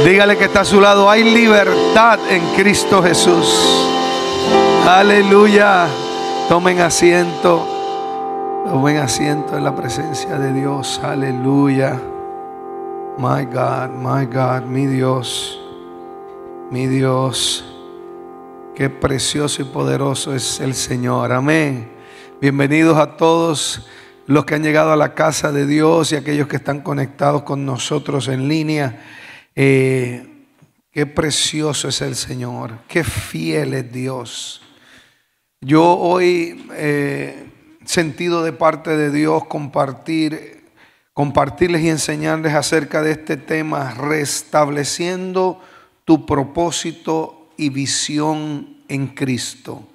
Dígale que está a su lado: hay libertad en Cristo Jesús. Aleluya. Tomen asiento en la presencia de Dios. Aleluya. My God, mi Dios, mi Dios. Qué precioso y poderoso es el Señor. Amén. Bienvenidos a todos los que han llegado a la casa de Dios y aquellos que están conectados con nosotros en línea. Qué precioso es el Señor. Qué fiel es Dios. Yo hoy sentido de parte de Dios compartirles y enseñarles acerca de este tema: restableciendo tu propósito y visión en Cristo.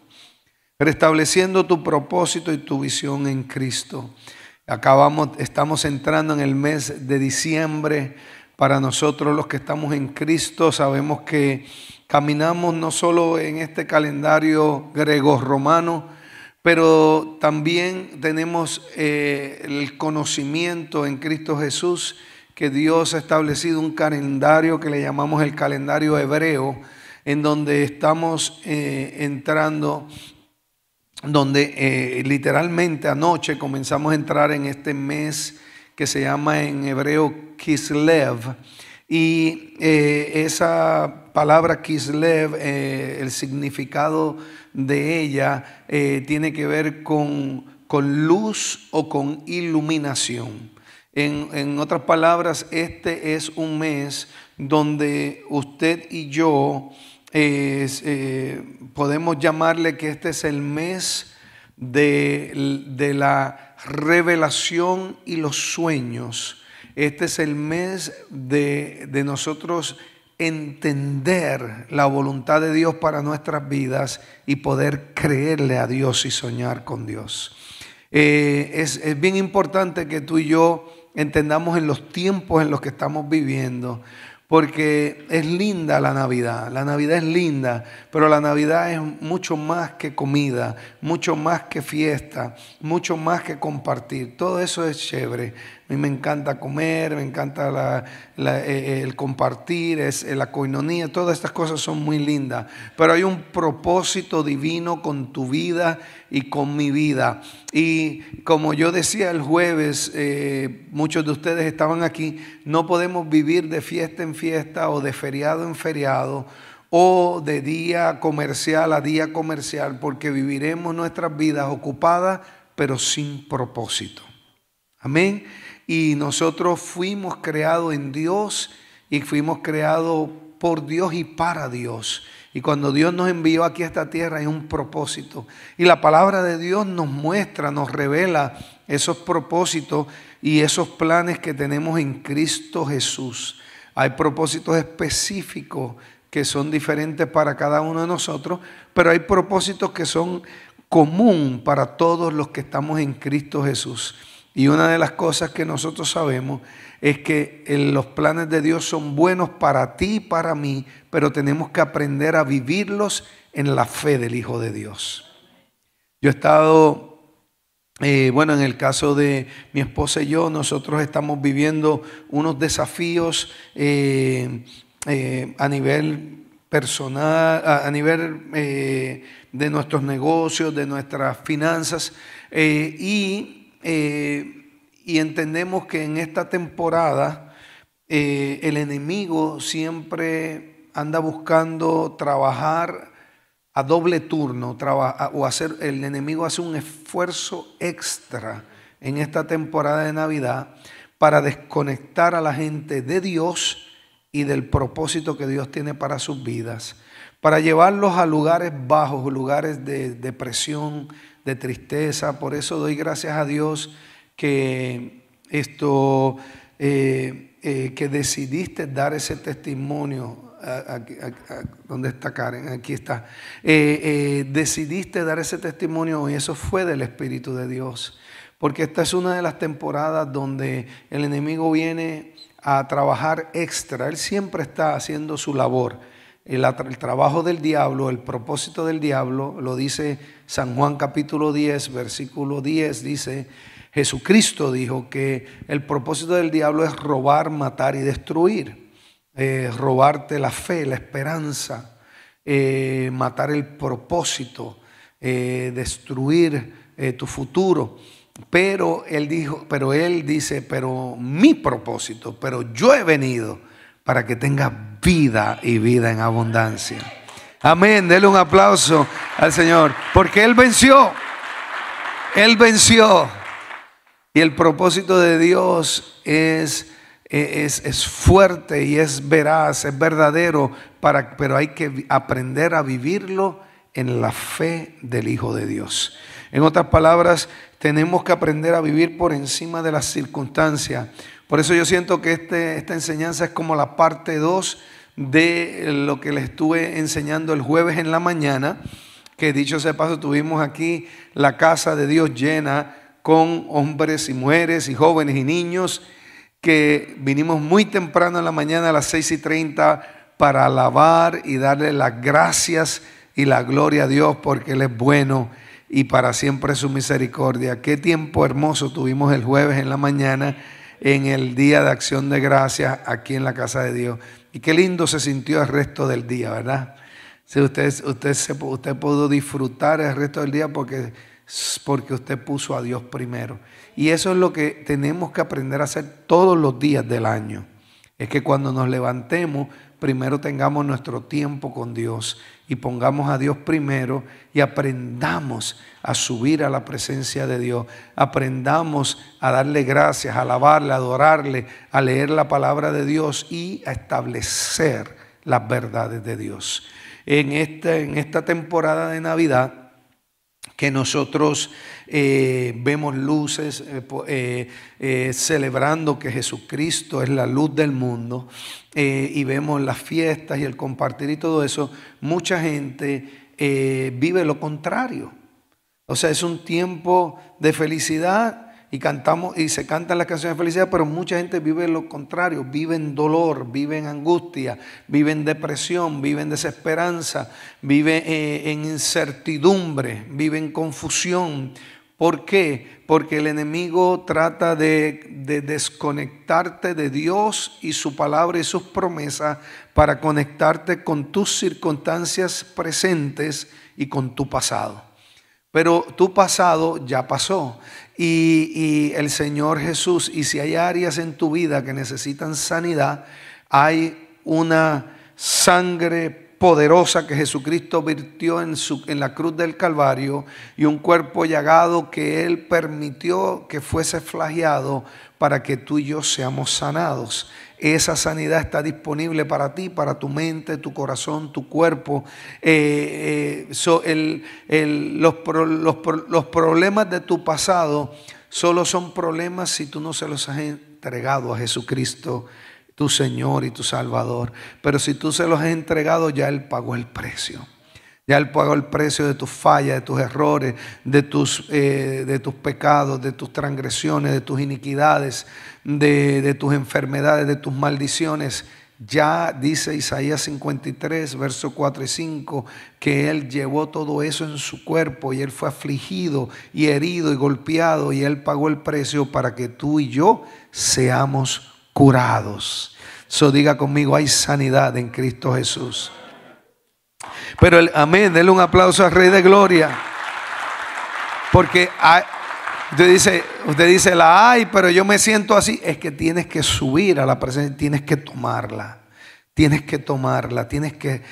Restableciendo tu propósito y tu visión en Cristo. Estamos entrando en el mes de diciembre. Para nosotros los que estamos en Cristo, sabemos que caminamos no solo en este calendario griego-romano, pero también tenemos el conocimiento en Cristo Jesús que Dios ha establecido un calendario que le llamamos el calendario hebreo, en donde estamos entrando, donde literalmente anoche comenzamos a entrar en este mes que se llama en hebreo Kislev. Y esa palabra Kislev, el significado de ella tiene que ver con luz o con iluminación. En otras palabras, este es un mes donde usted y yo podemos llamarle que este es el mes de la revelación y los sueños. Este es el mes de nosotros entender la voluntad de Dios para nuestras vidas y poder creerle a Dios y soñar con Dios. Es bien importante que tú y yo entendamos en los tiempos en los que estamos viviendo, porque es linda la Navidad es linda, pero la Navidad es mucho más que comida, mucho más que fiesta, mucho más que compartir. Todo eso es chévere. A mí me encanta comer, me encanta el compartir, la coinonía, todas estas cosas son muy lindas. Pero hay un propósito divino con tu vida y con mi vida. Y como yo decía el jueves, muchos de ustedes estaban aquí, no podemos vivir de fiesta en fiesta o de feriado en feriado o de día comercial a día comercial, porque viviremos nuestras vidas ocupadas pero sin propósito. Amén. Y nosotros fuimos creados en Dios y fuimos creados por Dios y para Dios. Y cuando Dios nos envió aquí a esta tierra hay un propósito. Y la palabra de Dios nos muestra, nos revela esos propósitos y esos planes que tenemos en Cristo Jesús. Hay propósitos específicos que son diferentes para cada uno de nosotros, pero hay propósitos que son común para todos los que estamos en Cristo Jesús. Y una de las cosas que nosotros sabemos es que los planes de Dios son buenos para ti y para mí, pero tenemos que aprender a vivirlos en la fe del Hijo de Dios. Yo he estado, en el caso de mi esposa y yo, nosotros estamos viviendo unos desafíos a nivel personal, a nivel de nuestros negocios, de nuestras finanzas, y entendemos que en esta temporada el enemigo siempre anda buscando trabajar a doble turno, el enemigo hace un esfuerzo extra en esta temporada de Navidad para desconectar a la gente de Dios y del propósito que Dios tiene para sus vidas, para llevarlos a lugares bajos, lugares de depresión, de tristeza. Por eso doy gracias a Dios que que decidiste dar ese testimonio. ¿Dónde está Karen? Aquí está. Decidiste dar ese testimonio y eso fue del Espíritu de Dios, porque esta es una de las temporadas donde el enemigo viene a trabajar extra. Él siempre está haciendo su labor. El trabajo del diablo, el propósito del diablo, lo dice San Juan capítulo 10, versículo 10, dice: Jesucristo dijo que el propósito del diablo es robar, matar y destruir. robarte la fe, la esperanza, matar el propósito, destruir tu futuro. Pero él dice, pero mi propósito, pero yo he venido para que tengas vida y vida en abundancia. Amén, denle un aplauso al Señor, porque Él venció. Él venció. Y el propósito de Dios es fuerte y es veraz, es verdadero, pero hay que aprender a vivirlo en la fe del Hijo de Dios. En otras palabras, tenemos que aprender a vivir por encima de las circunstancias. Por eso yo siento que esta enseñanza es como la parte 2 de lo que les estuve enseñando el jueves en la mañana, que dicho sea de paso, tuvimos aquí la casa de Dios llena con hombres y mujeres y jóvenes y niños, que vinimos muy temprano en la mañana a las 6:30 para alabar y darle las gracias y la gloria a Dios, porque Él es bueno y para siempre su misericordia. Qué tiempo hermoso tuvimos el jueves en la mañana en el Día de Acción de Gracias aquí en la casa de Dios. Y qué lindo se sintió el resto del día, ¿verdad? Si usted pudo disfrutar el resto del día porque usted puso a Dios primero. Y eso es lo que tenemos que aprender a hacer todos los días del año. Es que cuando nos levantemos, primero tengamos nuestro tiempo con Dios y pongamos a Dios primero y aprendamos a subir a la presencia de Dios. Aprendamos a darle gracias, a alabarle, a adorarle, a leer la palabra de Dios y a establecer las verdades de Dios. En esta temporada de Navidad, que nosotros vemos luces, celebrando que Jesucristo es la luz del mundo, y vemos las fiestas y el compartir y todo eso, mucha gente vive lo contrario. O sea, es un tiempo de felicidad y cantamos y se cantan las canciones de felicidad, pero mucha gente vive lo contrario, vive en dolor, vive en angustia, vive en depresión, vive en desesperanza, vive en incertidumbre, vive en confusión. ¿Por qué? Porque el enemigo trata de desconectarte de Dios y su palabra y sus promesas para conectarte con tus circunstancias presentes y con tu pasado. Pero tu pasado ya pasó y el Señor Jesús, y si hay áreas en tu vida que necesitan sanidad, hay una sangre poderosa que Jesucristo virtió en la cruz del Calvario y un cuerpo llagado que Él permitió que fuese flageado para que tú y yo seamos sanados. Esa sanidad está disponible para ti, para tu mente, tu corazón, tu cuerpo. Los problemas de tu pasado solo son problemas si tú no se los has entregado a Jesucristo, tu Señor y tu Salvador. Pero si tú se los has entregado, ya Él pagó el precio. Ya Él pagó el precio de tus fallas, de tus errores, de tus pecados, de tus transgresiones, de tus iniquidades, de tus enfermedades, de tus maldiciones. Ya dice Isaías 53, versos 4 y 5, que Él llevó todo eso en su cuerpo y Él fue afligido y herido y golpeado y Él pagó el precio para que tú y yo seamos curados. Diga conmigo, hay sanidad en Cristo Jesús. Pero amén, denle un aplauso al Rey de Gloria. Porque usted dice la hay, pero yo me siento así. Es que tienes que subir a la presencia, tienes que tomarla. Tienes que tomarla, tienes que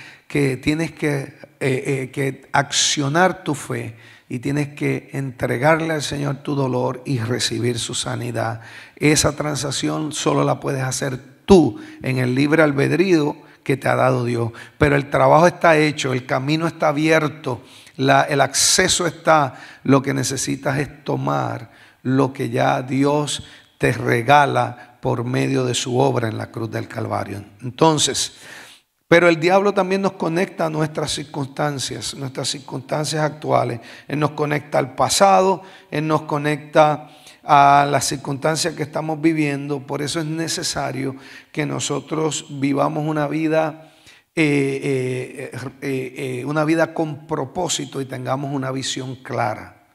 accionar tu fe y tienes que entregarle al Señor tu dolor y recibir su sanidad. Esa transacción solo la puedes hacer tú en el libre albedrío que te ha dado Dios, pero el trabajo está hecho, el camino está abierto, el acceso está. Lo que necesitas es tomar lo que ya Dios te regala por medio de su obra en la cruz del Calvario. Entonces, pero el diablo también nos conecta a nuestras circunstancias actuales. Él nos conecta al pasado, Él nos conecta a las circunstancias que estamos viviendo. Por eso es necesario que nosotros vivamos una vida con propósito y tengamos una visión clara.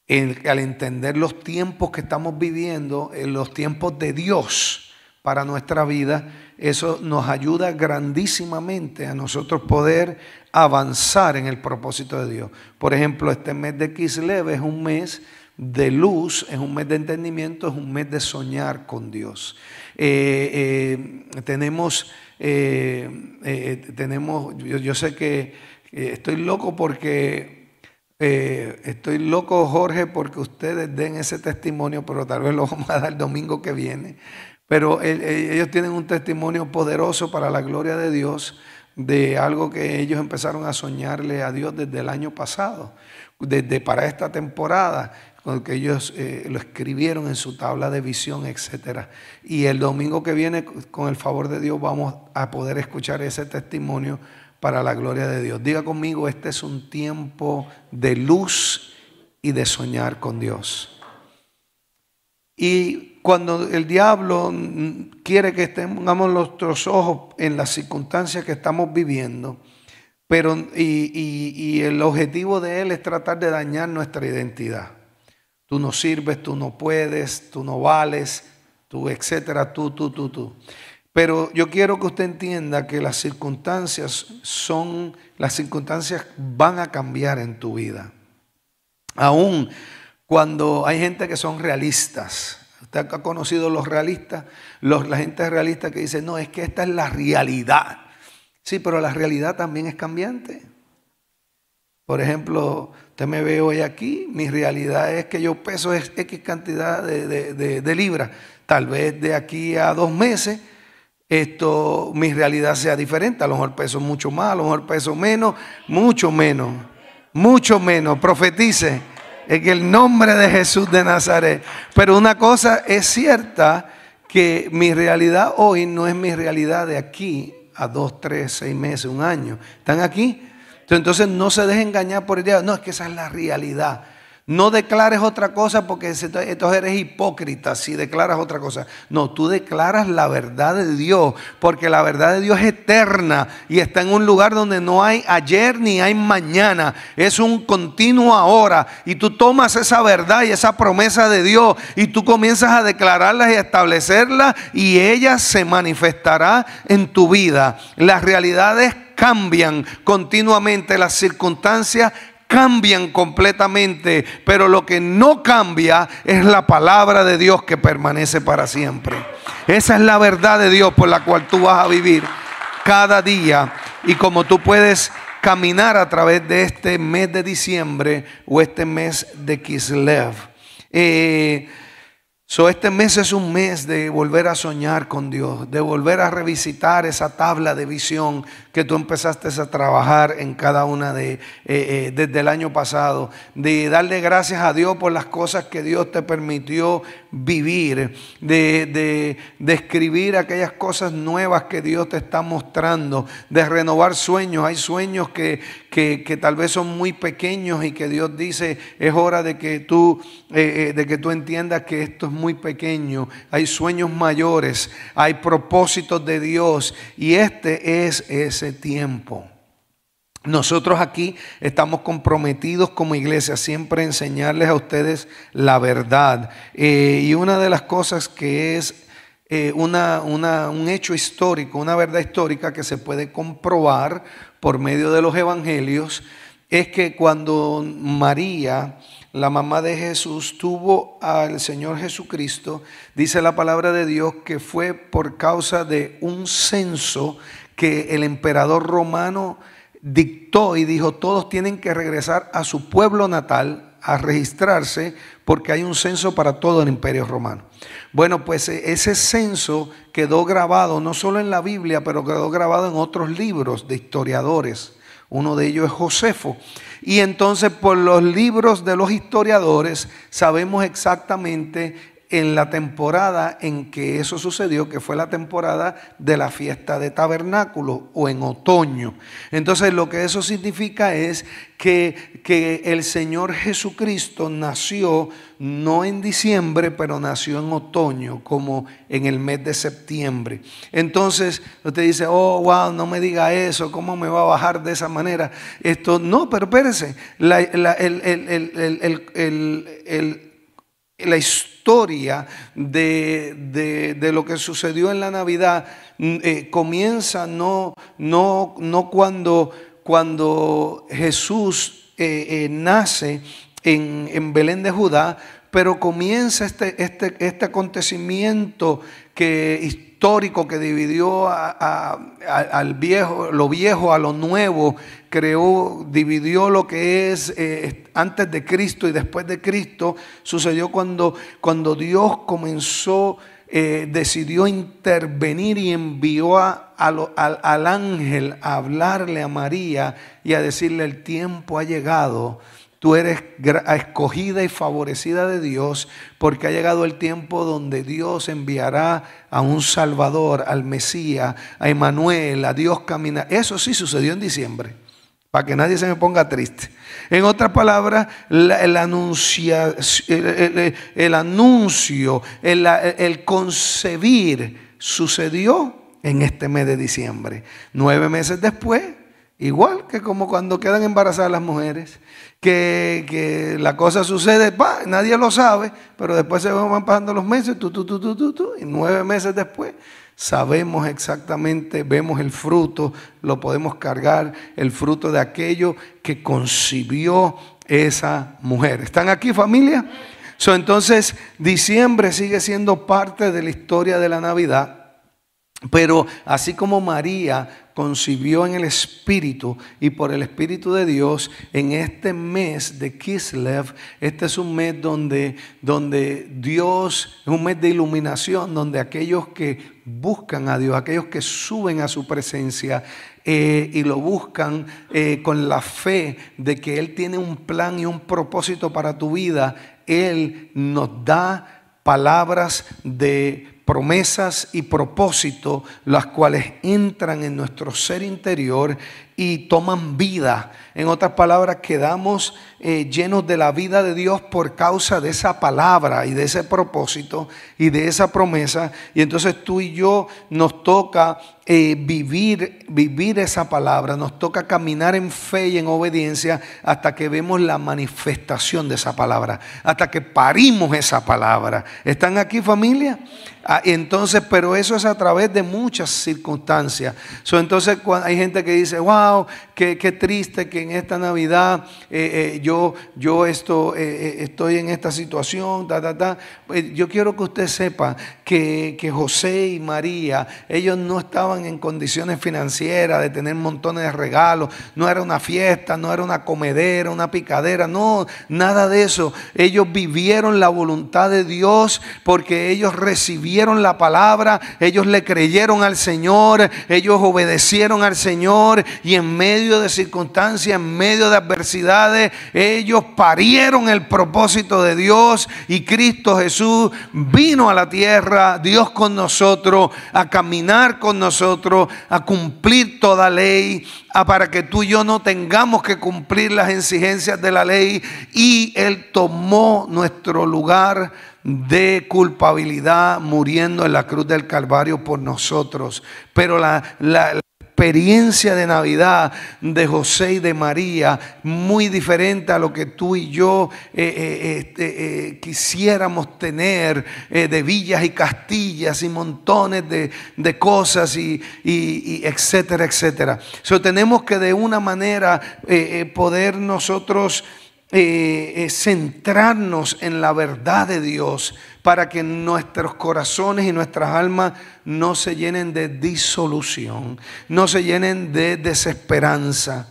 Al entender los tiempos que estamos viviendo, en los tiempos de Dios, para nuestra vida, eso nos ayuda grandísimamente a nosotros poder avanzar en el propósito de Dios. Por ejemplo, este mes de Kislev es un mes de luz, es un mes de entendimiento, es un mes de soñar con Dios. Yo sé que estoy loco porque estoy loco, Jorge, porque ustedes den ese testimonio, pero tal vez lo vamos a dar el domingo que viene. Pero ellos tienen un testimonio poderoso para la gloria de Dios, de algo que ellos empezaron a soñarle a Dios desde el año pasado, desde para esta temporada, que ellos lo escribieron en su tabla de visión, etc. Y el domingo que viene, con el favor de Dios, vamos a poder escuchar ese testimonio para la gloria de Dios. Diga conmigo, este es un tiempo de luz y de soñar con Dios. Y cuando el diablo quiere que tengamos nuestros ojos en las circunstancias que estamos viviendo, y el objetivo de él es tratar de dañar nuestra identidad. Tú no sirves, tú no puedes, tú no vales, tú, etcétera, tú. Pero yo quiero que usted entienda que las circunstancias van a cambiar en tu vida. Aún cuando hay gente que son realistas. ¿Usted ha conocido los realistas? La gente realista que dice, no, es que esta es la realidad. Sí, pero la realidad también es cambiante. Por ejemplo, usted me ve hoy aquí, mi realidad es que yo peso X cantidad de libras. Tal vez de aquí a 2 meses, mi realidad sea diferente. A lo mejor peso mucho más, a lo mejor peso menos, mucho menos. Profetice en el nombre de Jesús de Nazaret. Pero una cosa es cierta, que mi realidad hoy no es mi realidad de aquí a 2, 3, 6 meses, 1 año. ¿Están aquí? Entonces no se deje engañar por el diablo. No, es que esa es la realidad. No declares otra cosa, porque entonces eres hipócrita si declaras otra cosa. No, tú declaras la verdad de Dios, porque la verdad de Dios es eterna y está en un lugar donde no hay ayer ni hay mañana. Es un continuo ahora, y tú tomas esa verdad y esa promesa de Dios y tú comienzas a declararlas y a establecerlas, y ella se manifestará en tu vida. Las realidades cambian continuamente, las circunstancias cambian completamente, pero lo que no cambia es la palabra de Dios, que permanece para siempre. Esa es la verdad de Dios por la cual tú vas a vivir cada día, y como tú puedes caminar a través de este mes de diciembre o este mes de Kislev. Este mes es un mes de volver a soñar con Dios, de volver a revisitar esa tabla de visión que tú empezaste a trabajar en cada una desde el año pasado, de darle gracias a Dios por las cosas que Dios te permitió vivir, de escribir aquellas cosas nuevas que Dios te está mostrando, de renovar sueños. Hay sueños que tal vez son muy pequeños y que Dios dice, es hora de que tú entiendas que esto es muy pequeño. Hay sueños mayores, hay propósitos de Dios, y este es ese tiempo. Nosotros aquí estamos comprometidos como iglesia siempre a enseñarles a ustedes la verdad, y una de las cosas que es un hecho histórico, una verdad histórica que se puede comprobar por medio de los evangelios, es que cuando María, la mamá de Jesús, tuvo al Señor Jesucristo, dice la palabra de Dios que fue por causa de un censo que el emperador romano dictó y dijo, todos tienen que regresar a su pueblo natal a registrarse, porque hay un censo para todo el imperio romano. Bueno, pues ese censo quedó grabado no solo en la Biblia, pero quedó grabado en otros libros de historiadores. Uno de ellos es Josefo. Y entonces, por los libros de los historiadores, sabemos exactamente en la temporada en que eso sucedió, que fue la temporada de la fiesta de tabernáculo, o en otoño. Entonces, lo que eso significa es que el Señor Jesucristo nació no en diciembre, pero nació en otoño, como en el mes de septiembre. Entonces usted dice, oh wow, no me diga eso, ¿cómo me va a bajar de esa manera? No, pero espérese, la historia de lo que sucedió en la Navidad comienza no cuando Jesús nace en Belén de Judá, pero comienza este acontecimiento histórico que dividió lo viejo a lo nuevo, dividió lo que es antes de Cristo y después de Cristo. Sucedió cuando Dios decidió intervenir y envió al ángel a hablarle a María y a decirle: el tiempo ha llegado. Tú eres escogida y favorecida de Dios, porque ha llegado el tiempo donde Dios enviará a un Salvador, al Mesías, a Emmanuel, a Dios camina. Eso sí sucedió en diciembre, para que nadie se me ponga triste. En otras palabras, el anuncio, el concebir sucedió en este mes de diciembre. 9 meses después, igual que como cuando quedan embarazadas las mujeres, que la cosa sucede, nadie lo sabe, pero después se van pasando los meses, y 9 meses después sabemos exactamente, vemos el fruto, lo podemos cargar, el fruto de aquello que concibió esa mujer. ¿Están aquí, familia? Entonces, diciembre sigue siendo parte de la historia de la Navidad. Pero así como María concibió en el Espíritu y por el Espíritu de Dios, en este mes de Kislev, este es un mes donde Dios, es un mes de iluminación, donde aquellos que buscan a Dios, aquellos que suben a su presencia y lo buscan con la fe de que Él tiene un plan y un propósito para tu vida, Él nos da palabras de promesas y propósitos, las cuales entran en nuestro ser interior y toman vida. En otras palabras, quedamos llenos de la vida de Dios por causa de esa palabra y de ese propósito y de esa promesa. Y entonces tú y yo nos toca vivir esa palabra, nos toca caminar en fe y en obediencia hasta que vemos la manifestación de esa palabra, hasta que parimos esa palabra. ¿Están aquí, familia? Entonces, pero eso es a través de muchas circunstancias. Entonces, hay gente que dice: wow, qué triste que en esta Navidad yo estoy en esta situación, Yo quiero que usted sepa que José y María, ellos no estaban en condiciones financieras de tener montones de regalos. No era una fiesta, no era una comedera, una picadera, no, nada de eso. Ellos vivieron la voluntad de Dios porque ellos recibieron la palabra, ellos le creyeron al Señor, ellos obedecieron al Señor, y en medio de circunstancias, en medio de adversidades, ellos parieron el propósito de Dios, y Cristo Jesús vino a la tierra, Dios con nosotros, a caminar con nosotros, a cumplir toda ley, para que tú y yo no tengamos que cumplir las exigencias de la ley, y Él tomó nuestro lugar de culpabilidad muriendo en la cruz del Calvario por nosotros. Pero la experiencia de Navidad de José y de María, muy diferente a lo que tú y yo quisiéramos tener, de villas y castillas y montones de cosas y etcétera, etcétera. Tenemos que de una manera poder nosotros centrarnos en la verdad de Dios, para que nuestros corazones y nuestras almas no se llenen de disolución, no se llenen de desesperanza,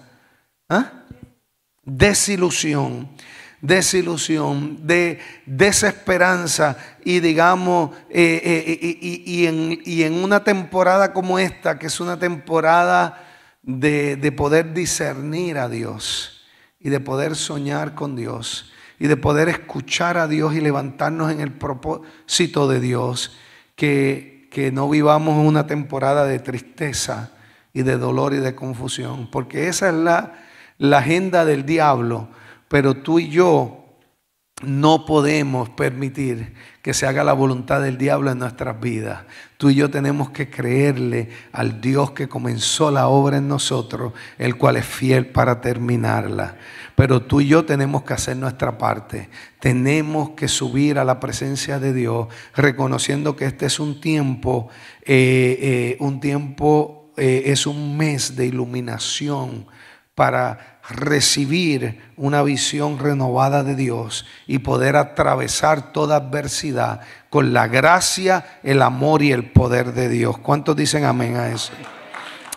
desilusión, de desesperanza, y digamos y en una temporada como esta, que es una temporada de poder discernir a Dios y de poder soñar con Dios y de poder escuchar a Dios y levantarnos en el propósito de Dios, que no vivamos una temporada de tristeza y de dolor y de confusión, porque esa es la agenda del diablo. Pero tú y yo no podemos permitir que se haga la voluntad del diablo en nuestras vidas. Tú y yo tenemos que creerle al Dios que comenzó la obra en nosotros, el cual es fiel para terminarla. Pero tú y yo tenemos que hacer nuestra parte. Tenemos que subir a la presencia de Dios, reconociendo que este es un tiempo, es un mes de iluminación para recibir una visión renovada de Dios y poder atravesar toda adversidad con la gracia, el amor y el poder de Dios. ¿Cuántos dicen amén a eso?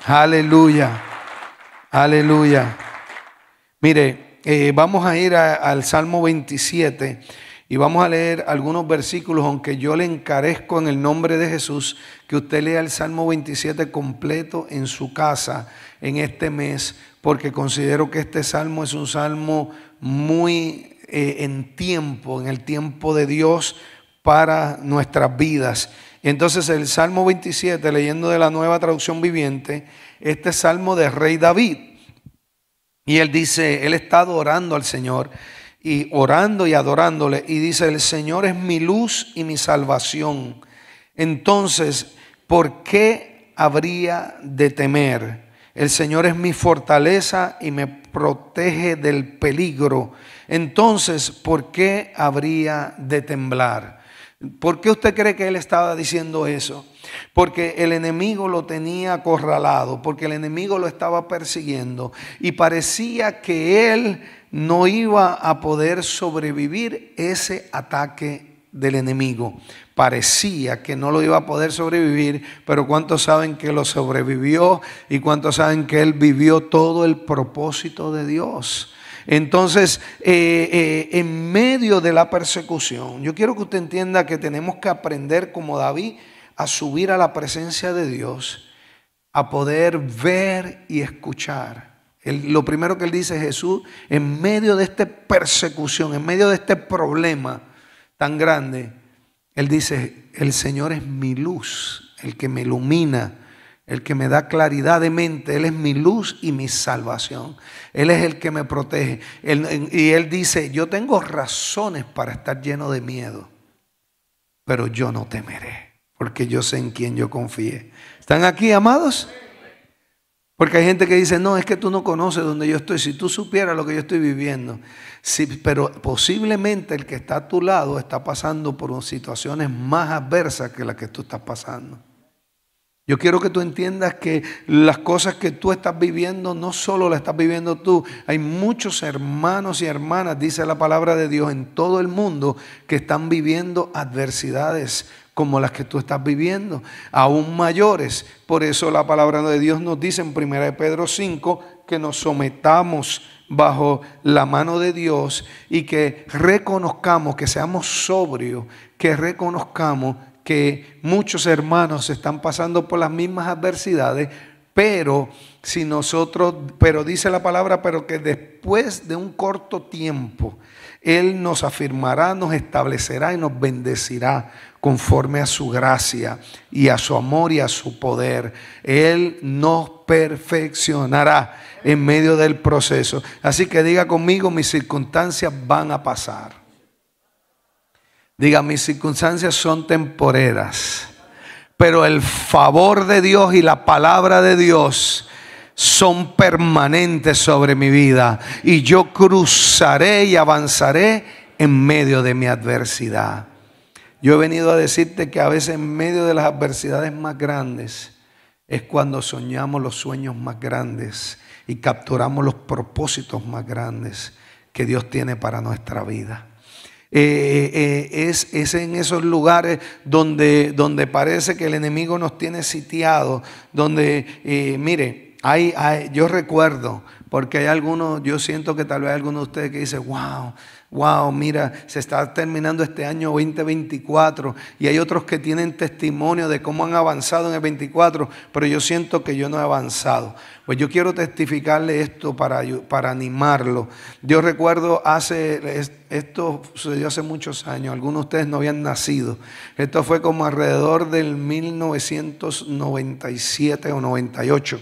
Aleluya, aleluya. Mire, vamos a ir al Salmo 27 y vamos a leer algunos versículos, aunque yo le encarezco en el nombre de Jesús que usted lea el Salmo 27 completo en su casa en este mes, porque considero que este salmo es un salmo muy en el tiempo de Dios para nuestras vidas. Entonces el Salmo 27, leyendo de la Nueva Traducción Viviente, este salmo de Rey David. Y él dice, él está adorando al Señor y orando y adorándole. Y dice, el Señor es mi luz y mi salvación. Entonces, ¿por qué habría de temer? El Señor es mi fortaleza y me protege del peligro. Entonces, ¿por qué habría de temblar? ¿Por qué usted cree que él estaba diciendo eso? Porque el enemigo lo tenía acorralado, porque el enemigo lo estaba persiguiendo y parecía que él no iba a poder sobrevivir ese ataque del enemigo. Parecía que no lo iba a poder sobrevivir, pero ¿cuántos saben que lo sobrevivió? ¿Y cuántos saben que él vivió todo el propósito de Dios? Entonces, en medio de la persecución, yo quiero que usted entienda que tenemos que aprender como David a subir a la presencia de Dios, a poder ver y escuchar. Lo primero que él dice, Jesús, en medio de esta persecución, en medio de este problema tan grande, él dice, el Señor es mi luz, el que me ilumina, el que me da claridad de mente. Él es mi luz y mi salvación. Él es el que me protege. Y él dice, yo tengo razones para estar lleno de miedo, pero yo no temeré, porque yo sé en quién yo confié. ¿Están aquí, amados? Porque hay gente que dice, no, es que tú no conoces donde yo estoy. Si tú supieras lo que yo estoy viviendo. Sí, pero posiblemente el que está a tu lado está pasando por situaciones más adversas que las que tú estás pasando. Yo quiero que tú entiendas que las cosas que tú estás viviendo no solo las estás viviendo tú. Hay muchos hermanos y hermanas, dice la palabra de Dios, en todo el mundo que están viviendo adversidades como las que tú estás viviendo, aún mayores. Por eso la palabra de Dios nos dice en 1 Pedro 5 que nos sometamos bajo la mano de Dios y que reconozcamos, que seamos sobrios, que reconozcamos que muchos hermanos están pasando por las mismas adversidades, pero dice la palabra, pero que después de un corto tiempo Él nos afirmará, nos establecerá y nos bendecirá conforme a su gracia y a su amor y a su poder. Él nos perfeccionará en medio del proceso. Así que diga conmigo, mis circunstancias van a pasar. Diga, mis circunstancias son temporeras, pero el favor de Dios y la palabra de Dios son permanentes sobre mi vida. Y yo cruzaré y avanzaré en medio de mi adversidad. Yo he venido a decirte que a veces en medio de las adversidades más grandes es cuando soñamos los sueños más grandes y capturamos los propósitos más grandes que Dios tiene para nuestra vida. Es en esos lugares donde parece que el enemigo nos tiene sitiados, donde, mire, yo recuerdo, porque hay algunos, yo siento que tal vez hay algunos de ustedes que dicen, wow, mira, se está terminando este año 2024 y hay otros que tienen testimonio de cómo han avanzado en el 24, pero yo siento que yo no he avanzado. Pues yo quiero testificarle esto para animarlo. Yo recuerdo esto sucedió hace muchos años, algunos de ustedes no habían nacido. Esto fue como alrededor del 1997 o 98.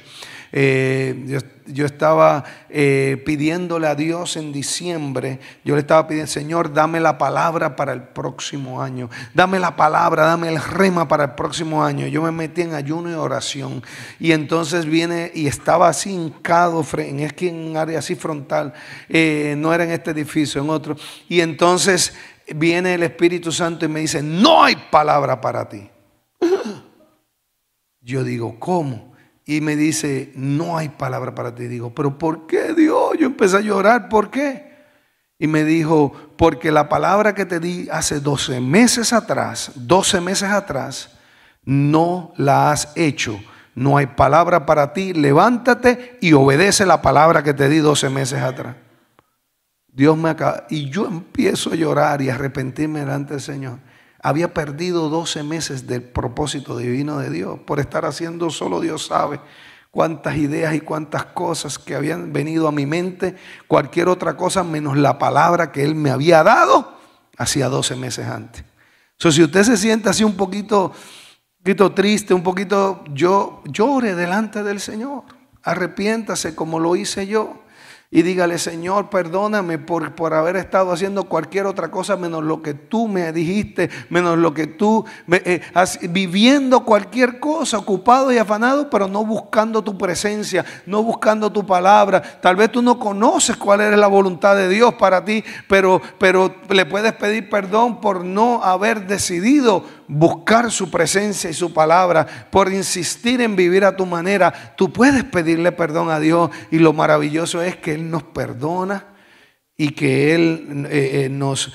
yo estaba pidiéndole a Dios en diciembre. Yo le estaba pidiendo: Señor, dame la palabra para el próximo año. Dame la palabra, dame el rema para el próximo año. Yo me metí en ayuno y oración. Y entonces viene, y estaba así hincado, es que en un área así frontal. No era en este edificio, en otro. Y entonces viene el Espíritu Santo y me dice: no hay palabra para ti. Yo digo: ¿cómo? Y me dice: no hay palabra para ti. Digo: ¿pero por qué, Dios? Yo empecé a llorar. ¿Por qué? Y me dijo: porque la palabra que te di hace 12 meses atrás, no la has hecho. No hay palabra para ti. Levántate y obedece la palabra que te di 12 meses atrás. Dios me acaba. Y yo empiezo a llorar y a arrepentirme delante del Señor. Había perdido 12 meses del propósito divino de Dios por estar haciendo, solo Dios sabe cuántas ideas y cuántas cosas que habían venido a mi mente, cualquier otra cosa menos la palabra que Él me había dado hacía 12 meses antes. Si usted se siente así un poquito triste, un poquito, llore delante del Señor, arrepiéntase como lo hice yo. Y dígale: Señor, perdóname por haber estado haciendo cualquier otra cosa menos lo que tú me dijiste, menos lo que tú, viviendo cualquier cosa, ocupado y afanado, pero no buscando tu presencia, no buscando tu palabra. Tal vez tú no conoces cuál es la voluntad de Dios para ti, pero le puedes pedir perdón por no haber decidido buscar su presencia y su palabra, por insistir en vivir a tu manera. Tú puedes pedirle perdón a Dios, y lo maravilloso es que Él nos perdona y que Él nos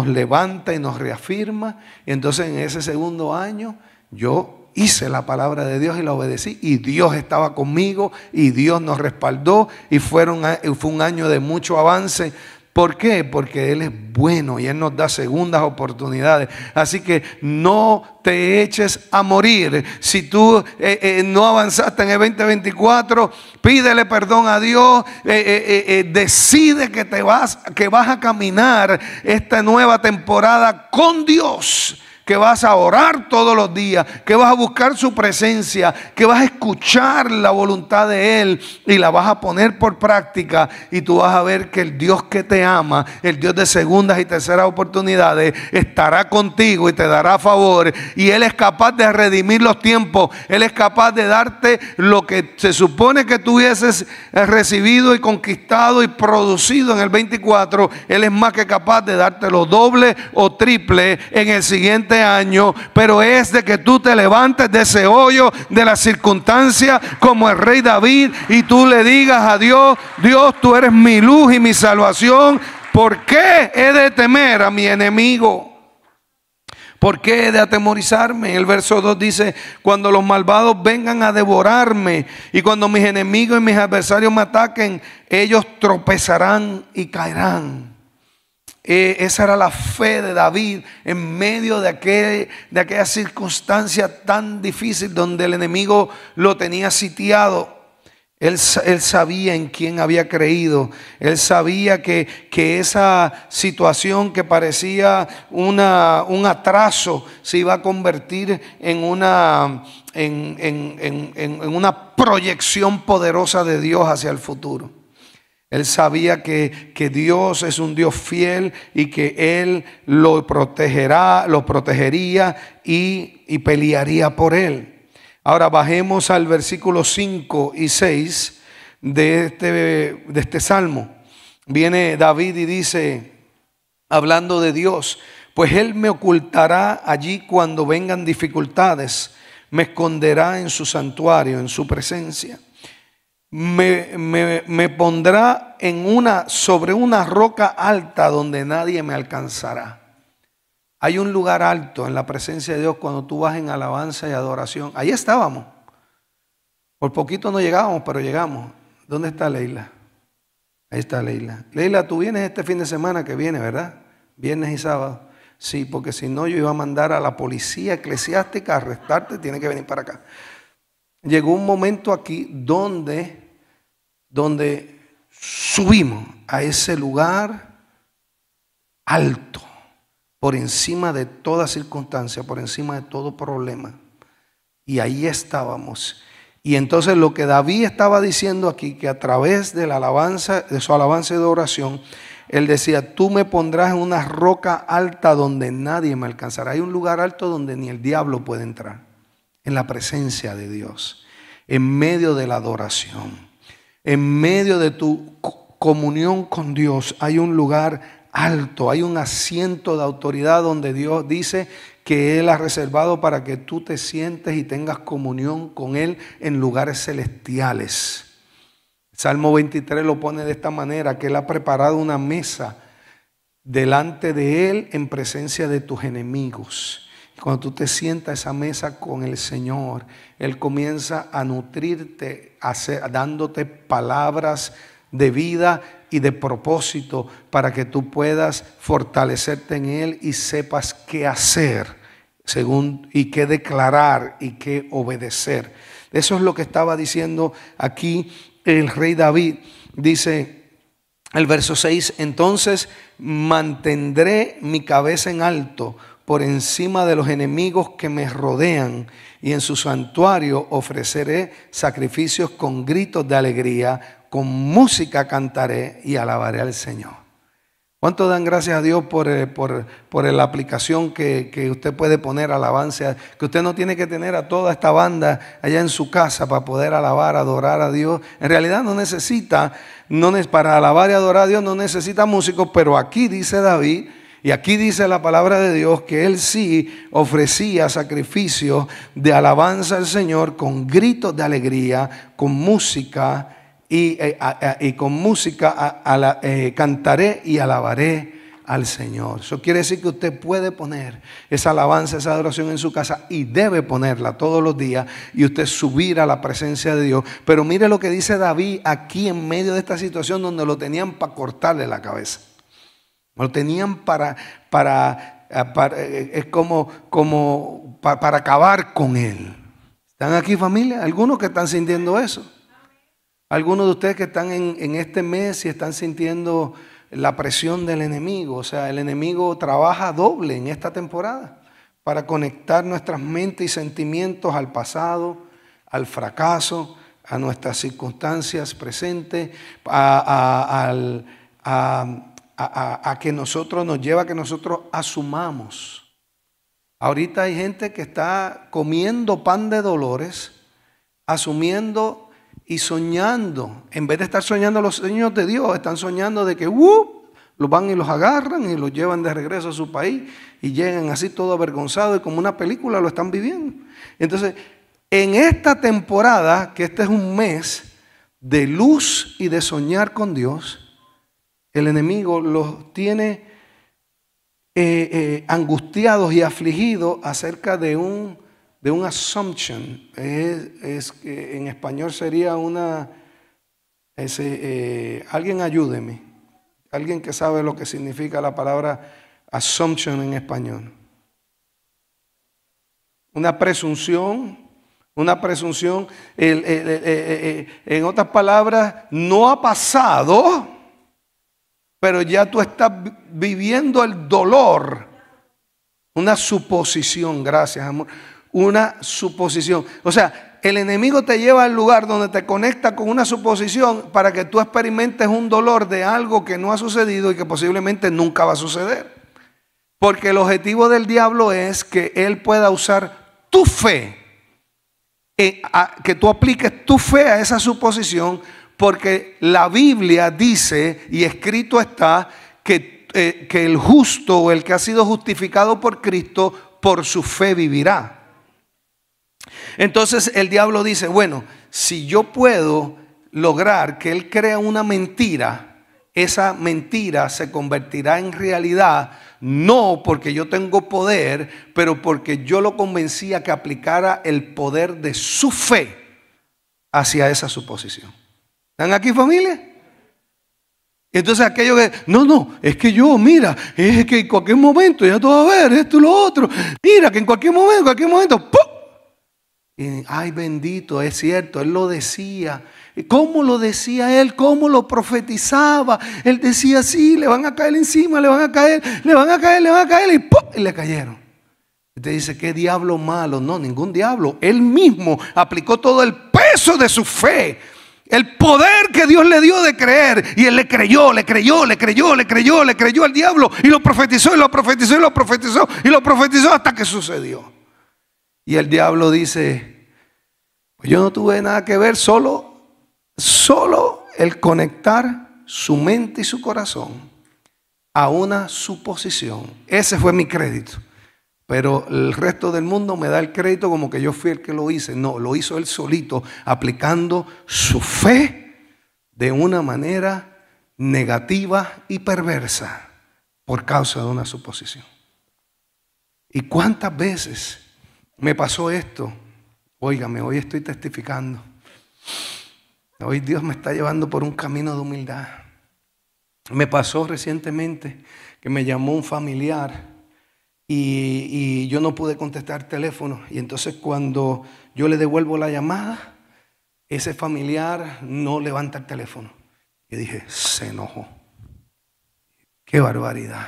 levanta y nos reafirma. Y entonces en ese segundo año yo hice la palabra de Dios y la obedecí, y Dios estaba conmigo y Dios nos respaldó, y fue un año de mucho avance. ¿Por qué? Porque Él es bueno y Él nos da segundas oportunidades. Así que no te eches a morir. Si tú no avanzaste en el 2024, pídele perdón a Dios. Decide que vas a caminar esta nueva temporada con Dios, que vas a orar todos los días, que vas a buscar su presencia, que vas a escuchar la voluntad de Él y la vas a poner por práctica, y tú vas a ver que el Dios que te ama, el Dios de segundas y terceras oportunidades, estará contigo y te dará favor, y Él es capaz de redimir los tiempos. Él es capaz de darte lo que se supone que tú hubieses recibido y conquistado y producido en el 24. Él es más que capaz de darte lo doble o triple en el siguiente año, pero es de que tú te levantes de ese hoyo de la circunstancia como el rey David, y tú le digas a Dios: Dios, tú eres mi luz y mi salvación. ¿Por qué he de temer a mi enemigo? ¿Por qué he de atemorizarme? El verso 2 dice: cuando los malvados vengan a devorarme y cuando mis enemigos y mis adversarios me ataquen, ellos tropezarán y caerán. Esa era la fe de David en medio de aquella circunstancia tan difícil donde el enemigo lo tenía sitiado. Él sabía en quién había creído. Él sabía que esa situación que parecía un atraso se iba a convertir en una proyección poderosa de Dios hacia el futuro. Él sabía que Dios es un Dios fiel y que Él lo protegería y pelearía por él. Ahora bajemos al versículo 5 y 6 de este salmo. Viene David y dice, hablando de Dios: pues Él me ocultará allí cuando vengan dificultades, me esconderá en su santuario, en su presencia. Me pondrá sobre una roca alta donde nadie me alcanzará. Hay un lugar alto en la presencia de Dios cuando tú vas en alabanza y adoración. Ahí estábamos. Por poquito no llegábamos, pero llegamos. ¿Dónde está Leila? Ahí está Leila. Leila, tú vienes este fin de semana que viene, ¿verdad? Viernes y sábado. Sí, porque si no yo iba a mandar a la policía eclesiástica a arrestarte. Tiene que venir para acá. Llegó un momento aquí donde subimos a ese lugar alto, por encima de toda circunstancia, por encima de todo problema. Y ahí estábamos. Y entonces lo que David estaba diciendo aquí, que a través de la alabanza, de su alabanza y de oración, él decía: tú me pondrás en una roca alta donde nadie me alcanzará. Hay un lugar alto donde ni el diablo puede entrar, en la presencia de Dios, en medio de la adoración, en medio de tu comunión con Dios. Hay un lugar alto, hay un asiento de autoridad donde Dios dice que Él ha reservado para que tú te sientes y tengas comunión con Él en lugares celestiales. Salmo 23 lo pone de esta manera, que Él ha preparado una mesa delante de Él en presencia de tus enemigos. Cuando tú te sientas a esa mesa con el Señor, Él comienza a nutrirte, dándote palabras de vida y de propósito para que tú puedas fortalecerte en Él y sepas qué hacer y qué declarar y qué obedecer. Eso es lo que estaba diciendo aquí el rey David. Dice el verso 6: entonces mantendré mi cabeza en alto por encima de los enemigos que me rodean, y en su santuario ofreceré sacrificios con gritos de alegría, con música cantaré y alabaré al Señor. ¿Cuánto dan gracias a Dios por la aplicación que usted puede poner alabanza? Que usted no tiene que tener a toda esta banda allá en su casa para poder alabar, adorar a Dios. En realidad para alabar y adorar a Dios no necesita músicos, pero aquí dice David, y aquí dice la palabra de Dios, que él sí ofrecía sacrificios de alabanza al Señor con gritos de alegría, con música. Y con música cantaré y alabaré al Señor. Eso quiere decir que usted puede poner esa alabanza, esa adoración en su casa, y debe ponerla todos los días, y usted subir a la presencia de Dios. Pero mire lo que dice David aquí en medio de esta situación donde lo tenían para cortarle la cabeza. Lo tenían para acabar con él. ¿Están aquí, familia? Algunos que están sintiendo eso. Algunos de ustedes que están en este mes y están sintiendo la presión del enemigo. O sea, el enemigo trabaja doble en esta temporada para conectar nuestras mentes y sentimientos al pasado, al fracaso, a nuestras circunstancias presentes, a que nos lleva a que nosotros asumamos. Ahorita hay gente que está comiendo pan de dolores, asumiendo y soñando. En vez de estar soñando los sueños de Dios, están soñando de que los van y los agarran y los llevan de regreso a su país, y llegan así todo avergonzados, y como una película lo están viviendo. Entonces, en esta temporada, que este es un mes de luz y de soñar con Dios, el enemigo los tiene angustiados y afligidos acerca de un assumption. En español sería alguien ayúdeme, alguien que sabe lo que significa la palabra assumption en español. Una presunción. En otras palabras, no ha pasado, pero ya tú estás viviendo el dolor. Una suposición, gracias, amor. Una suposición. O sea, el enemigo te lleva al lugar donde te conecta con una suposición para que tú experimentes un dolor de algo que no ha sucedido y que posiblemente nunca va a suceder. Porque el objetivo del diablo es que él pueda usar tu fe, que tú apliques tu fe a esa suposición, porque la Biblia dice, y escrito está, que el justo o el que ha sido justificado por Cristo, por su fe vivirá. Entonces el diablo dice: bueno, si yo puedo lograr que él crea una mentira, esa mentira se convertirá en realidad, no porque yo tengo poder, pero porque yo lo convencí a que aplicara el poder de su fe hacia esa suposición. ¿Están aquí, familia? Entonces aquello que, es que es que en cualquier momento ya tú vas a ver esto y lo otro. Mira que en cualquier momento, ¡pum! Y, ay, bendito, es cierto, él lo decía. ¿Cómo lo decía él? ¿Cómo lo profetizaba? Él decía: sí, le van a caer encima, le van a caer, y ¡pum! Y le cayeron. Usted dice, ¿qué diablo malo? No, ningún diablo. Él mismo aplicó todo el peso de su fe, el poder que Dios le dio de creer. Y él le creyó al diablo. Y lo profetizó, y lo profetizó, y lo profetizó, y lo profetizó hasta que sucedió. Y el diablo dice, pues yo no tuve nada que ver, solo el conectar su mente y su corazón a una suposición. Ese fue mi crédito. Pero el resto del mundo me da el crédito como que yo fui el que lo hice. No, lo hizo él solito, aplicando su fe de una manera negativa y perversa por causa de una suposición. ¿Y cuántas veces me pasó esto? Óigame, hoy estoy testificando. Hoy Dios me está llevando por un camino de humildad. Me pasó recientemente que me llamó un familiar y yo no pude contestar el teléfono. Y entonces cuando yo le devuelvo la llamada, ese familiar no levanta el teléfono. Y dije, se enojó. Qué barbaridad.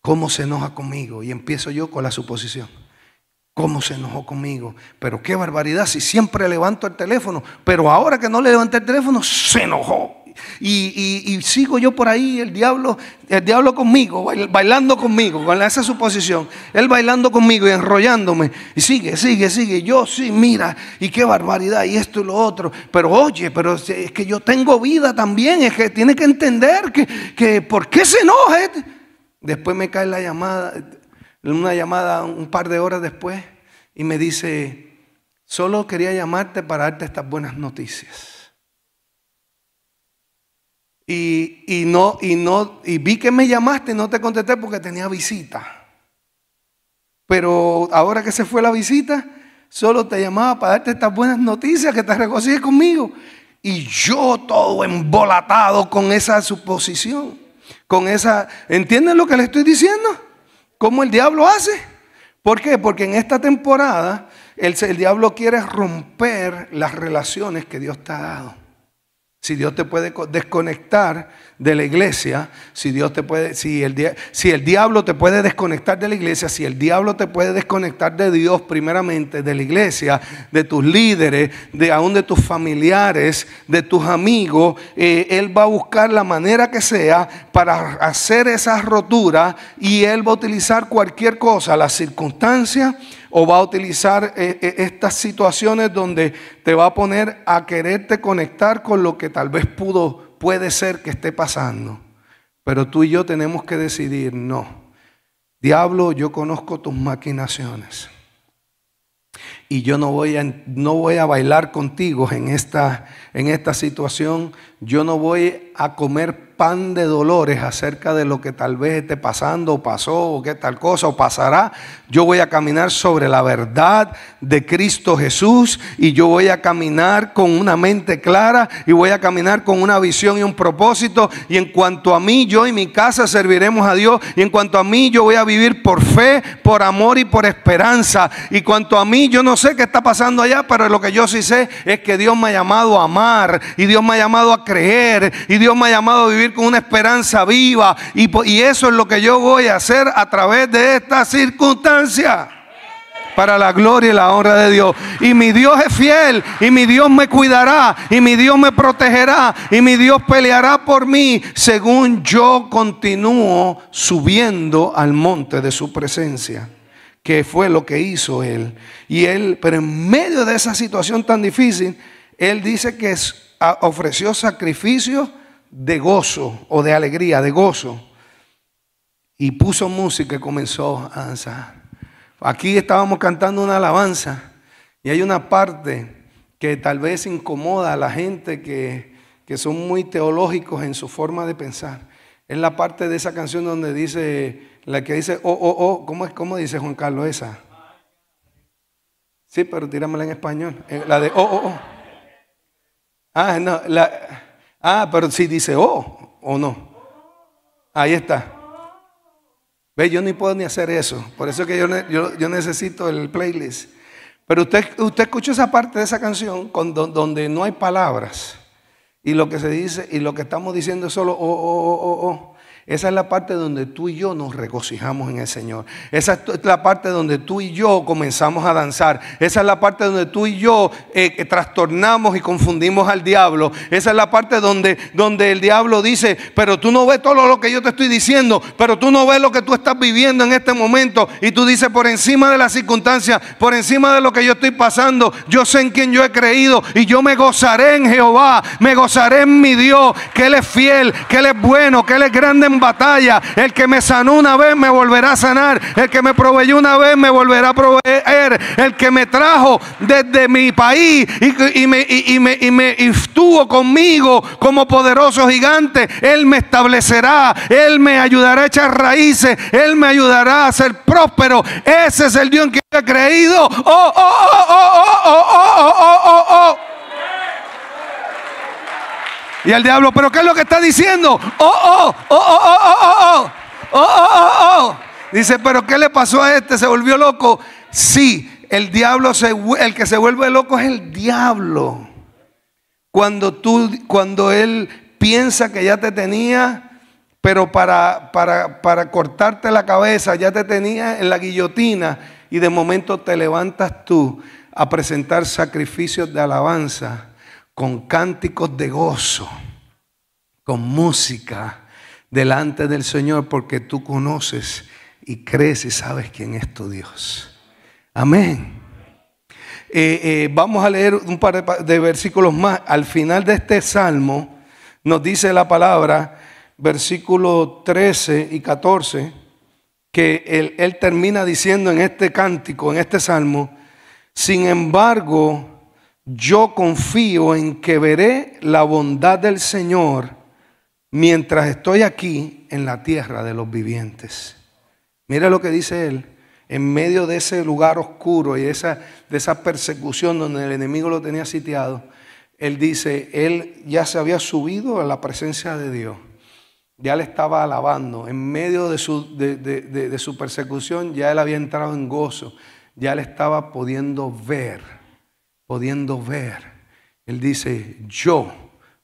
¿Cómo se enoja conmigo? Y empiezo yo con la suposición. ¿Cómo se enojó conmigo? Pero qué barbaridad, si siempre levanto el teléfono. Pero ahora que no le levanté el teléfono, se enojó. Y sigo yo por ahí, el diablo conmigo, bailando conmigo, con esa suposición. Él bailando conmigo y enrollándome. Y sigue. Yo sí, mira, y qué barbaridad, y esto y lo otro. Pero oye, pero es que yo tengo vida también. Es que tiene que entender que ¿por qué se enoja? Después me cae la llamada, una llamada un par de horas después, y me dice, solo quería llamarte para darte estas buenas noticias. Y vi que me llamaste y no te contesté porque tenía visita. Pero ahora que se fue la visita, solo te llamaba para darte estas buenas noticias, que te regocijes conmigo. Y yo todo embolatado con esa suposición, ¿entienden lo que le estoy diciendo? ¿Cómo el diablo hace? ¿Por qué? Porque en esta temporada el diablo quiere romper las relaciones que Dios te ha dado. Si Dios te puede desconectar de la iglesia, si el diablo te puede desconectar de la iglesia, si el diablo te puede desconectar de Dios primeramente, de la iglesia, de tus líderes, aún de tus familiares, de tus amigos, él va a buscar la manera que sea para hacer esas roturas, y él va a utilizar cualquier cosa, las circunstancias, o va a utilizar estas situaciones donde te va a poner a quererte conectar con lo que tal vez puede ser que esté pasando. Pero tú y yo tenemos que decidir, no. Diablo, yo conozco tus maquinaciones. Y yo no voy a bailar contigo en esta situación. Yo no voy a comer pan de dolores acerca de lo que tal vez esté pasando, o pasó, o qué tal cosa, o pasará. Yo voy a caminar sobre la verdad de Cristo Jesús, y yo voy a caminar con una mente clara, y voy a caminar con una visión y un propósito. Y en cuanto a mí, yo y mi casa serviremos a Dios. Y en cuanto a mí, yo voy a vivir por fe, por amor y por esperanza. Y cuanto a mí, yo no sé qué está pasando allá, pero lo que yo sí sé es que Dios me ha llamado a amar, y Dios me ha llamado a creer, y Dios me ha llamado a vivir con una esperanza viva, y eso es lo que yo voy a hacer a través de esta circunstancia, para la gloria y la honra de Dios. Y mi Dios es fiel, y mi Dios me cuidará, y mi Dios me protegerá, y mi Dios peleará por mí, según yo continúo subiendo al monte de su presencia, que fue lo que hizo él. Pero en medio de esa situación tan difícil, él dice que ofreció sacrificios de gozo, o de alegría, de gozo, y puso música y comenzó a danzar. Aquí estábamos cantando una alabanza, y hay una parte que tal vez incomoda a la gente que son muy teológicos en su forma de pensar. Es la parte de esa canción donde dice, la que dice, ¿cómo dice Juan Carlos esa? Sí, pero tíramela en español. La de Ah, no, pero si dice o no. Ahí está. Ve, yo ni puedo ni hacer eso. Por eso es que yo necesito el playlist. Pero usted escuchó esa parte de esa canción donde no hay palabras. Y lo que se dice, y lo que estamos diciendo es solo Esa es la parte donde tú y yo nos regocijamos en el Señor. Esa es la parte donde tú y yo comenzamos a danzar. Esa es la parte donde tú y yo trastornamos y confundimos al diablo. Esa es la parte donde el diablo dice, pero tú no ves todo lo que yo te estoy diciendo, pero tú no ves lo que tú estás viviendo en este momento. Y tú dices, por encima de las circunstancias, por encima de lo que yo estoy pasando, yo sé en quién yo he creído y yo me gozaré en Jehová, me gozaré en mi Dios, que Él es fiel, que Él es bueno, que Él es grande en batalla. El que me sanó una vez me volverá a sanar. El que me proveyó una vez me volverá a proveer. El que me trajo desde mi país y estuvo conmigo como poderoso gigante, Él me establecerá. Él me ayudará a echar raíces. Él me ayudará a ser próspero. Ese es el Dios en que yo he creído. Y el diablo, ¿pero qué es lo que está diciendo? Dice, ¿pero qué le pasó a este? ¿Se volvió loco? Sí, el diablo, el que se vuelve loco es el diablo. Cuando él piensa que ya te tenía, pero para cortarte la cabeza, ya te tenía en la guillotina, y de momento te levantas tú a presentar sacrificios de alabanza, con cánticos de gozo, con música delante del Señor, porque tú conoces y crees y sabes quién es tu Dios. Amén. Vamos a leer un par de versículos más. Al final de este salmo nos dice la palabra, versículo 13 y 14, que él termina diciendo en este cántico, en este salmo: sin embargo, yo confío en que veré la bondad del Señor mientras estoy aquí en la tierra de los vivientes. Mira lo que dice él. En medio de ese lugar oscuro y de esa persecución donde el enemigo lo tenía sitiado, él dice, él ya se había subido a la presencia de Dios. Ya le estaba alabando. En medio de su persecución ya él había entrado en gozo. Ya le estaba pudiendo ver. Él dice, yo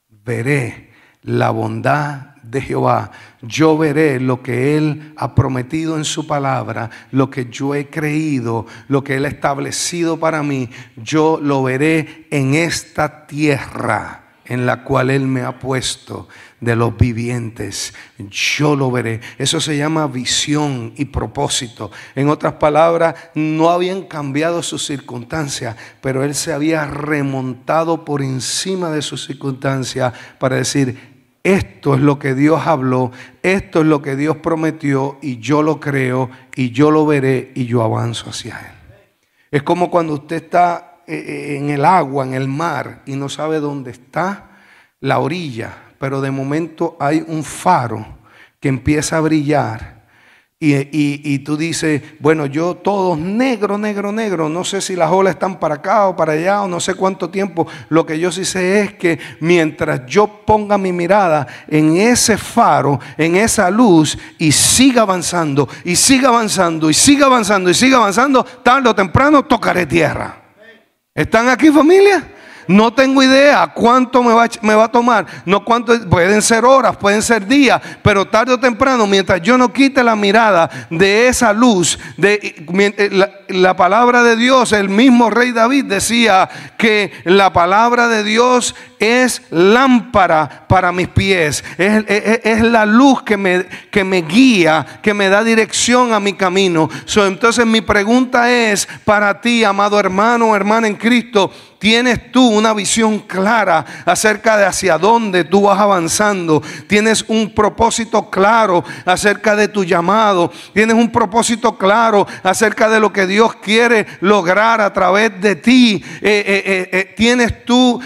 veré la bondad de Jehová. Yo veré lo que Él ha prometido en su palabra, lo que yo he creído, lo que Él ha establecido para mí. Yo lo veré en esta tierra en la cual Él me ha puesto de los vivientes. Yo lo veré. Eso se llama visión y propósito. En otras palabras, no habían cambiado sus circunstancias, pero él se había remontado por encima de sus circunstancias para decir, esto es lo que Dios habló, esto es lo que Dios prometió, y yo lo creo, y yo lo veré, y yo avanzo hacia Él. Es como cuando usted está en el agua, en el mar, y no sabe dónde está la orilla, pero de momento hay un faro que empieza a brillar y tú dices, bueno, yo todo negro, no sé si las olas están para acá o para allá o no sé cuánto tiempo. Lo que yo sí sé es que mientras yo ponga mi mirada en ese faro, en esa luz, y siga avanzando, y siga avanzando, y siga avanzando, y siga avanzando, tarde o temprano tocaré tierra. ¿Están aquí, familia? No tengo idea cuánto me va a tomar. No cuánto, pueden ser horas, pueden ser días, pero tarde o temprano, mientras yo no quite la mirada de esa luz, la palabra de Dios, el mismo rey David decía que la palabra de Dios es lámpara para mis pies, es la luz que me guía, que me da dirección a mi camino. Entonces mi pregunta es para ti, amado hermano o hermana en Cristo: ¿tienes tú una visión clara acerca de hacia dónde tú vas avanzando? ¿Tienes un propósito claro acerca de tu llamado? ¿Tienes un propósito claro acerca de lo que Dios quiere lograr a través de ti? ¿Tienes tú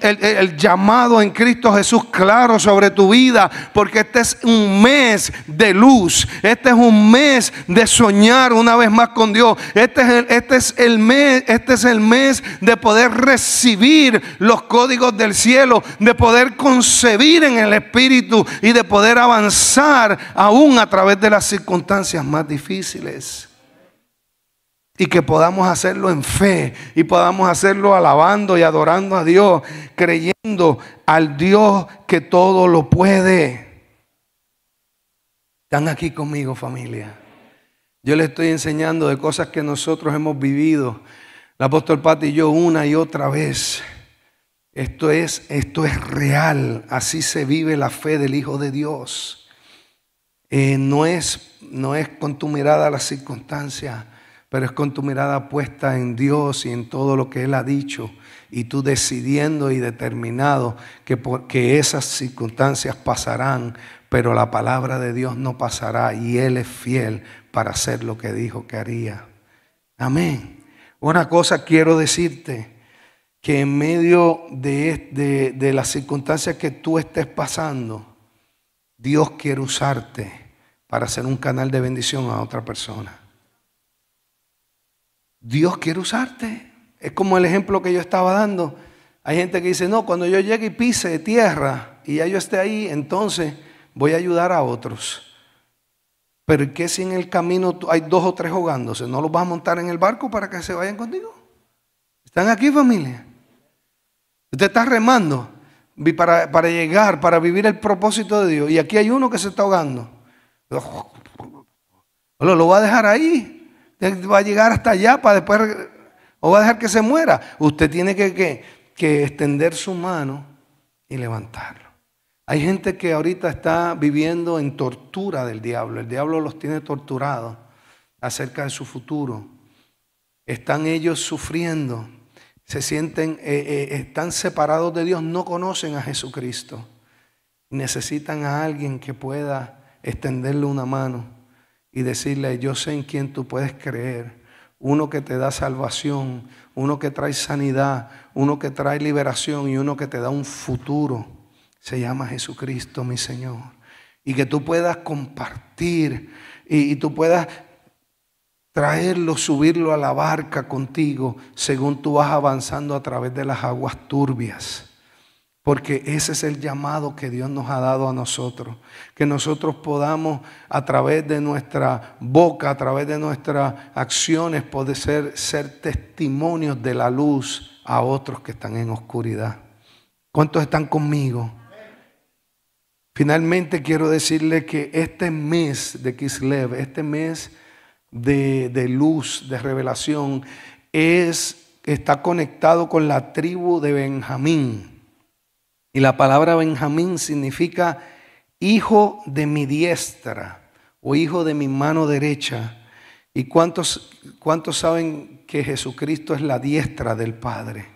el llamado en Cristo Jesús claro sobre tu vida? Porque este es un mes de luz. Este es un mes de soñar una vez más con Dios. Este es el mes de poder recibir los códigos del cielo, de poder concebir en el Espíritu y de poder avanzar aún a través de las circunstancias más difíciles. Y que podamos hacerlo en fe y podamos hacerlo alabando y adorando a Dios, creyendo al Dios que todo lo puede. Están aquí conmigo, familia. Yo les estoy enseñando de cosas que nosotros hemos vivido, el apóstol Pati y yo, una y otra vez. Esto es real. Así se vive la fe del Hijo de Dios. No es con tu mirada a las circunstancias, pero es con tu mirada puesta en Dios y en todo lo que Él ha dicho, y tú decidiendo y determinado que esas circunstancias pasarán, pero la palabra de Dios no pasará, y Él es fiel para hacer lo que dijo que haría. Amén. Una cosa quiero decirte, que en medio de las circunstancias que tú estés pasando, Dios quiere usarte para ser un canal de bendición a otra persona. Dios quiere usarte. Es como el ejemplo que yo estaba dando. Hay gente que dice, no, cuando yo llegue y pise tierra y ya yo esté ahí, entonces voy a ayudar a otros. Pero ¿qué si en el camino hay 2 o 3 ahogándose? ¿No los vas a montar en el barco para que se vayan contigo? ¿Están aquí, familia? Usted está remando para llegar, para vivir el propósito de Dios, y aquí hay uno que se está ahogando. Lo va a dejar ahí. Va a llegar hasta allá para después, o va a dejar que se muera. Usted tiene que extender su mano y levantarlo. Hay gente que ahorita está viviendo en tortura del diablo. El diablo los tiene torturados acerca de su futuro. Están ellos sufriendo. Se sienten, están separados de Dios, no conocen a Jesucristo. Necesitan a alguien que pueda extenderle una mano y decirle, yo sé en quién tú puedes creer. Uno que te da salvación, uno que trae sanidad, uno que trae liberación y uno que te da un futuro. Se llama Jesucristo, mi Señor. Y que tú puedas compartir y tú puedas traerlo, subirlo a la barca contigo según tú vas avanzando a través de las aguas turbias. Porque ese es el llamado que Dios nos ha dado a nosotros. Que nosotros podamos a través de nuestra boca, a través de nuestras acciones, poder ser testimonios de la luz a otros que están en oscuridad. ¿Cuántos están conmigo? Finalmente quiero decirle que este mes de Kislev, este mes de luz, de revelación, está conectado con la tribu de Benjamín. Y la palabra Benjamín significa hijo de mi diestra o hijo de mi mano derecha. ¿Y cuántos saben que Jesucristo es la diestra del Padre?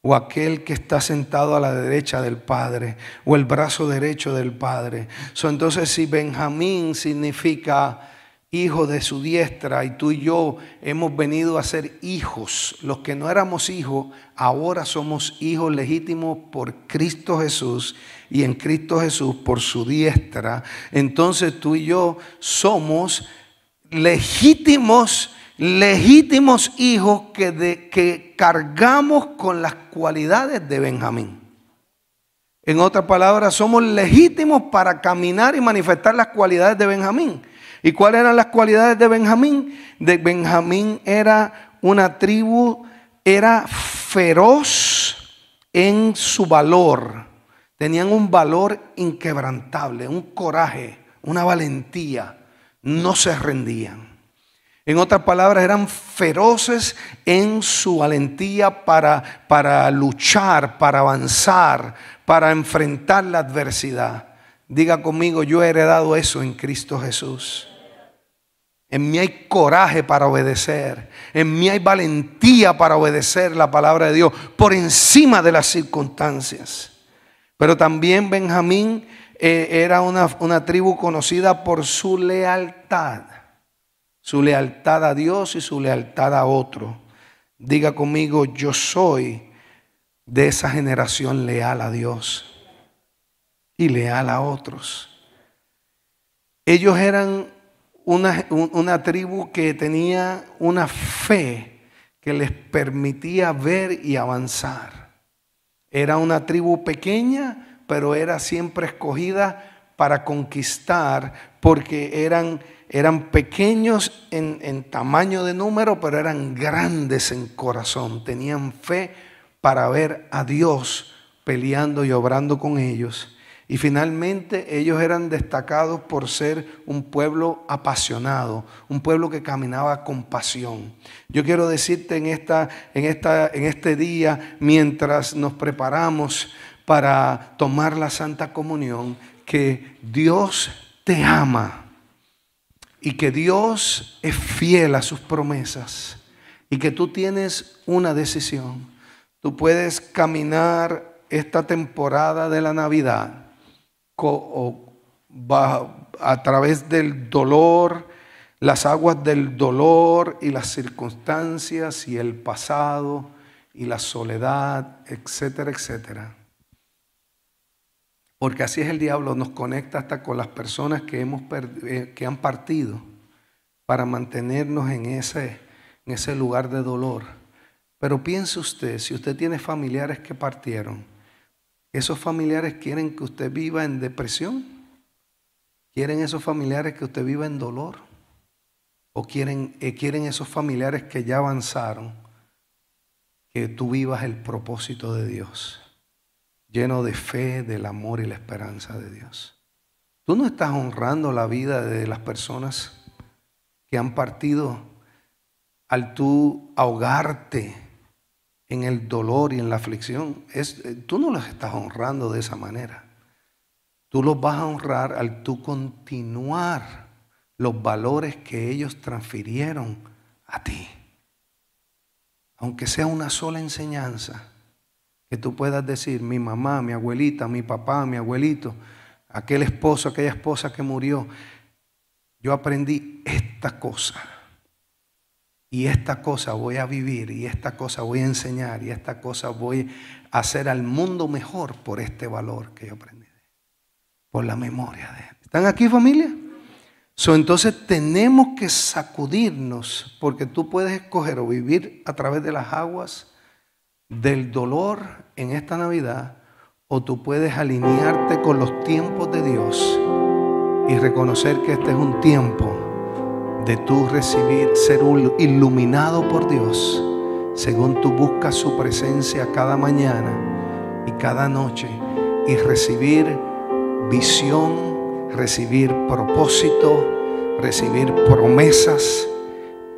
O aquel que está sentado a la derecha del Padre, o el brazo derecho del Padre. Entonces, si Benjamín significa hijo de su diestra, y tú y yo hemos venido a ser hijos, los que no éramos hijos, ahora somos hijos legítimos por Cristo Jesús, y en Cristo Jesús por su diestra. Entonces tú y yo somos legítimos hijos que cargamos con las cualidades de Benjamín. En otras palabras, somos legítimos para caminar y manifestar las cualidades de Benjamín. ¿Y cuáles eran las cualidades de Benjamín? De Benjamín era una tribu, era feroz en su valor. Tenían un valor inquebrantable, un coraje, una valentía. No se rendían. En otras palabras, eran feroces en su valentía para luchar, para avanzar, para enfrentar la adversidad. Diga conmigo, yo he heredado eso en Cristo Jesús. En mí hay coraje para obedecer. En mí hay valentía para obedecer la palabra de Dios por encima de las circunstancias. Pero también Benjamín era una tribu conocida por su lealtad. Su lealtad a Dios y su lealtad a otro. Diga conmigo, yo soy de esa generación leal a Dios y leal a otros. Ellos eran una tribu que tenía una fe que les permitía ver y avanzar. Era una tribu pequeña, pero era siempre escogida para conquistar, porque eran pequeños en tamaño de número, pero eran grandes en corazón. Tenían fe para ver a Dios peleando y obrando con ellos. Y finalmente ellos eran destacados por ser un pueblo apasionado, un pueblo que caminaba con pasión. Yo quiero decirte en este día, mientras nos preparamos para tomar la Santa Comunión, que Dios te ama y que Dios es fiel a sus promesas y que tú tienes una decisión. Tú puedes caminar esta temporada de la Navidad a través del dolor, las aguas del dolor y las circunstancias y el pasado y la soledad, etcétera, etcétera. Porque así es el diablo, nos conecta hasta con las personas que han partido para mantenernos en ese lugar de dolor. Pero piense usted, si usted tiene familiares que partieron, ¿esos familiares quieren que usted viva en depresión? ¿Quieren esos familiares que usted viva en dolor? ¿O quieren esos familiares que ya avanzaron, que tú vivas el propósito de Dios, lleno de fe, del amor y la esperanza de Dios? Tú no estás honrando la vida de las personas que han partido al tú ahogarte en el dolor y en la aflicción. Tú no los estás honrando de esa manera. Tú los vas a honrar al tú continuar los valores que ellos transfirieron a ti. Aunque sea una sola enseñanza, que tú puedas decir: mi mamá, mi abuelita, mi papá, mi abuelito, aquel esposo, aquella esposa que murió, yo aprendí esta cosa. Y esta cosa voy a vivir, y esta cosa voy a enseñar, y esta cosa voy a hacer al mundo mejor por este valor que yo aprendí, por la memoria de él. ¿Están aquí, familia? Entonces tenemos que sacudirnos, porque tú puedes escoger o vivir a través de las aguas del dolor en esta Navidad, o tú puedes alinearte con los tiempos de Dios y reconocer que este es un tiempo de tú recibir, ser iluminado por Dios, según tú buscas su presencia cada mañana y cada noche, y recibir visión, recibir propósito, recibir promesas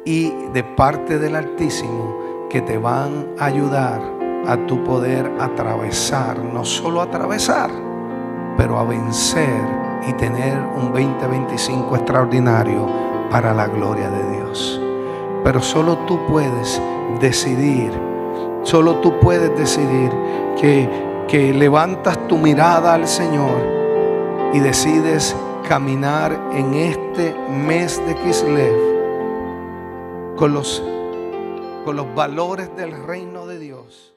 y de parte del Altísimo que te van a ayudar a tu poder atravesar, no solo atravesar, pero a vencer y tener un 2025 extraordinario para la gloria de Dios. Pero solo tú puedes decidir, que levantas tu mirada al Señor y decides caminar en este mes de Kislev con los valores del reino de Dios.